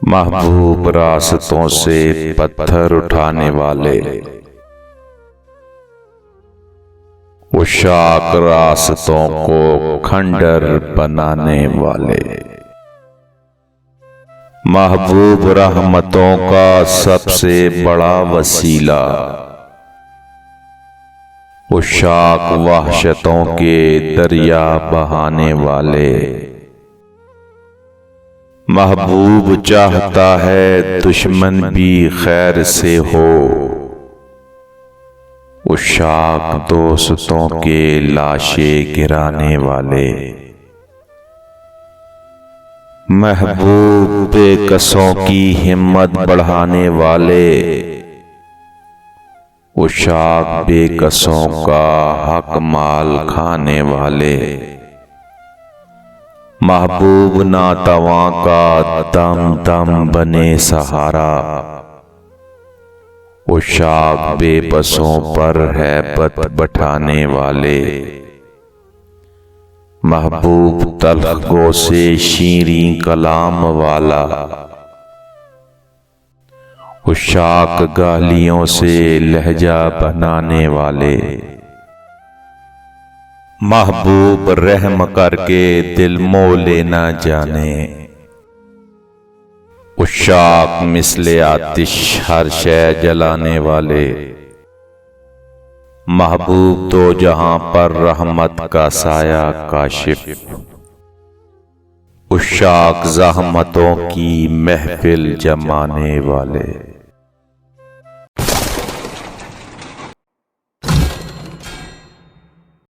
محبوب راستوں سے پتھر اٹھانے والے، عشاق راستوں کو کھنڈر بنانے والے، محبوب رحمتوں کا سب سے بڑا وسیلہ، عشاق وحشتوں کے دریا بہانے والے، محبوب چاہتا ہے دشمن بھی خیر سے ہو، عشاق دوستوں کے لاشیں گرانے والے، محبوب بے کسوں کی ہمت بڑھانے والے، عشاق بے کسوں کا حق مال کھانے والے، محبوب ناتواں کا دم دم بنے سہارا، عشاق بے بسوں پر ہیبت بٹھانے والے، محبوب تلخ گو سے شیریں کلام والا، عشاق گالیوں سے لہجہ بنانے والے، محبوب رحم کر کے دل مو لینا جانے، عشاق مثل آتش ہر شے جلانے والے، محبوب دو جہاں پر رحمت کا سایہ کاشف، عشاق زحمتوں کی محفل جمانے والے۔